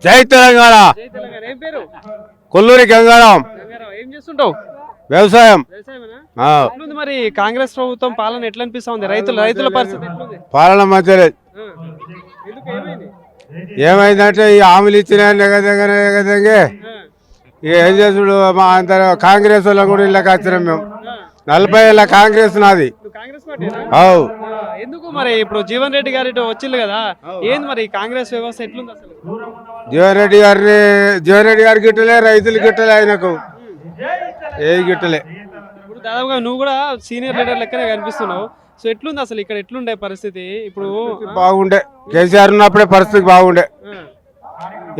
జై తెలంగాణ. జై తెలంగాణ. ఏం పేరు? కొల్లూరి గంగారాం. గంగారావు. ఏం చేస్తుంటావు? వ్యవసాయం. వ్యవసాయమేనా? ఆ, ఎట్లుంది మరి కాంగ్రెస్ ప్రభుత్వం పాలన ఎట్లా అనిపిస్తా ఉంది? రైతుల పరిస్థితి ఎట్లుంది? పాలన మంచిగా ఆ. ఎందుకు ఏమైంది? ఏమైందంటే ఈ హామీలు ఇచ్చిన ఎగదంగే ఆ. ఏం చేసుడు మా అందరూ కాంగ్రెస్ వాళ్ళం కూడా ఇళ్ళకి వచ్చినాం మేము. 40 ఏళ్ళ కాంగ్రెస్ నాది. నువ్వు కాంగ్రెస్ పార్టీనా? అవు ఎందుకు మరి ఇప్పుడు జీవన్ రెడ్డి గారు ఇటు వచ్చిండు కదా, ఏంది మరి ఈ కాంగ్రెస్ వ్యవస్థ ఎట్లుంది అసలు? జీవన్ రెడ్డి గారు గిట్టలే, రైతులు గిట్టలే, ఆయనకు ఏ గిట్టలే. ఇప్పుడు దాదాపుగా నువ్వు కూడా సీనియర్ లీడర్ లెక్కనే కనిపిస్తున్నావు. సో ఎట్లుంది అసలు ఇక్కడ ఎట్లుండే పరిస్థితి ఇప్పుడు? బాగుండే, కేసీఆర్ ఉన్నప్పుడే పరిస్థితి బాగుండే. ఆ,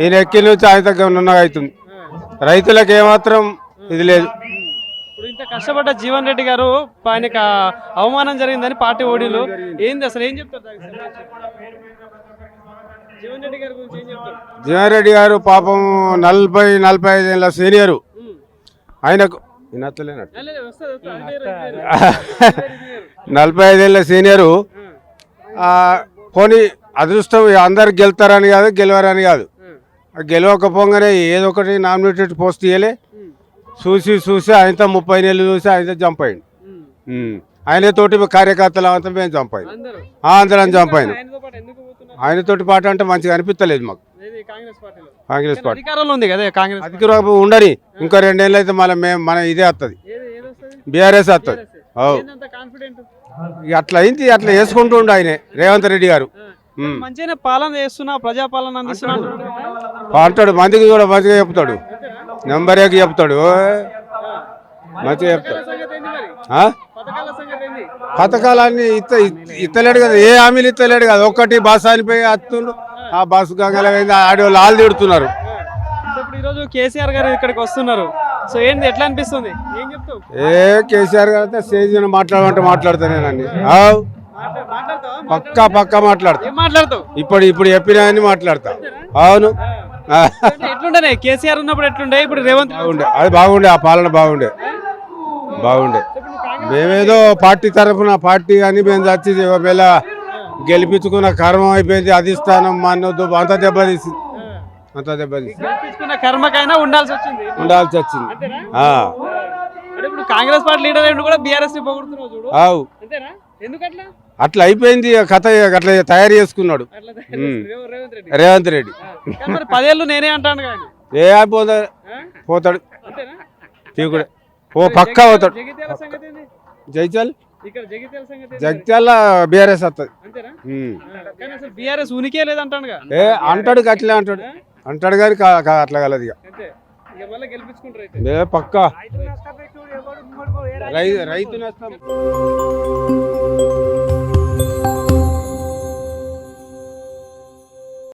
ఈయన ఎక్కి నుంచి ఆయన దగ్గర ఉన్నగా అవుతుంది. ఆ. రైతులకు ఏమాత్రం ఇది లేదు. ఇప్పుడు ఇంత కష్టపడ్డ జీవన్ రెడ్డి గారు ఆయనకు అవమానం జరిగిందని పార్టీ ఓడిలు ఏంది అసలు ఏం చెప్తారు దానికి సంబంధించి? జీవన్ రెడ్డి గారి గురించి ఏం చెప్తారు? జీవన్ రెడ్డి గారు పాపం 40-45 ఏళ్ళ సీనియరు. ఉమ్. ఆయనకు వినత్తలేనట్టు లే, లే, వస్తది, వస్తది. ఇదే. 45 ఏళ్ళ సీనియరు. పోనీ అదృష్టం అందరు గెలుతారని కాదు, గెలవరని కాదు. గెలవకపోగానే ఏదో ఒకటి నామినేటెడ్ పోస్ట్ ఇయ్యలే. చూసి ఆయనతో 30 నెలలు చూసి ఆయనతో జంప్ అయ్యిండు. ఆయనతోటి కార్యకర్తలు అంతా మేము జంప్ అయ్యాం. అందరూ అందరం జంప్ అయినాం. ఆయనతో పాటు ఎందుకు పోతున్నారు? ఆయనతోటి పాట అంటే మంచిగా అనిపించలేదు మాకు. ఏది కాంగ్రెస్ పార్టీలో కాంగ్రెస్ పార్టీ అధికారంలో ఉంది కదా కాంగ్రెస్. అధికారం ఉండని ఇంకో 2 ఏళ్ళు అయితే మళ్ళీ మన ఇదే వస్తుంది, ఏది వస్తది? బీఆర్ఎస్ వస్తుంది. ఏందంత కాన్ఫిడెంట్? అట్లా అయింది, అట్లా వేసుకుంటూ ఉండు ఆయనే రేవంత్ రెడ్డి గారు. మంచిగానే పాలన చేస్తున్నా, ప్రజాపాలన అందిస్తున్నా అంటున్నాడు కదా. అంటాడు, మందికి కూడా మంచిగా చెప్తాడు, నెంబర్ ఏకి చెప్తాడు, మంచిగా చెప్తాడు. సంగతి ఏంది మరి? ఆ? పథకాల సంగతి ఏంది? పథకాలన్నీ ఇస్తలేడు కదా, ఏ హామీలు ఇస్తలేడు కదా. ఒక్కటి బస్సు అనిపోయి వస్తుండు, ఆ బస్సు గంగలైంది, ఆడవాళ్ళు ఆళ్ళు తిడుతున్నారు. సో ఇప్పుడు ఈరోజు కేసీఆర్ గారు ఇక్కడికి వస్తున్నారు. సో ఏంది ఎట్లా అనిపిస్తుంది? ఏం చెప్తావు? కేసీఆర్ గారు అయితే స్టేజ్ మీద మాట్లాడమంటే మాట్లాడుతానేనండి. మాట్లాడతావా? పక్కా మాట్లాడతా. ఏం మాట్లాడతావు? ఇప్పుడు చెప్పినా అని మాట్లాడతా. అవును, ఎట్లుండే కేసీఆర్ ఉన్నప్పుడు ఎట్లుండే, ఇప్పుడు రేవంత్ బాగుండే, అది బాగుండే, ఆ పాలన బాగుండే. మేమేదో పార్టీ తరఫున పార్టీ అని మేము చచ్చి ఒకవేళ గెలిపించుకున్న కర్మం అయిపోయింది. అధిష్టానం మన్నొద్దు అంత దెబ్బతీసింది. గెలిపించుకున్న కర్మకైనా ఉండాల్సి వచ్చింది. అంతేనా? అంటే ఇప్పుడు కాంగ్రెస్ పార్టీ లీడర్ కూడా బీఆర్ఎస్ ని పొగుడుతున్నావు చూడు. అంతేనా? ఎందుకట్లా? అట్లా అయిపోయింది కథ, అట్లా తయారు చేసుకున్నాడు అట్లా రేవంత్ రెడ్డి. రేవంత్ రెడ్డి. కానీ మరి 10 ఏళ్ళు నేనే అంటాను కానీ. పోతాడు అంతేనా? తీకుడే పక్కా పోతాడు. జగిత్యాల సంగతి ఏంది? జైచల్ ఇక్కడ జగిత్యాల సంగతి ఏంది? జగిత్యాల బీఆర్ఎస్ వస్తుంది. అంతేనా? కానీ అసలు బీఆర్ఎస్ ఉనికే లేదంటానుగా. అంటాడు, అట్లే అంటాడు కానీ అట్లా కలదు ఇక. అంతే, ఇక మళ్ళీ గెలిపించుకుంటారు అయితే. పక్కా రైతు నష్టం.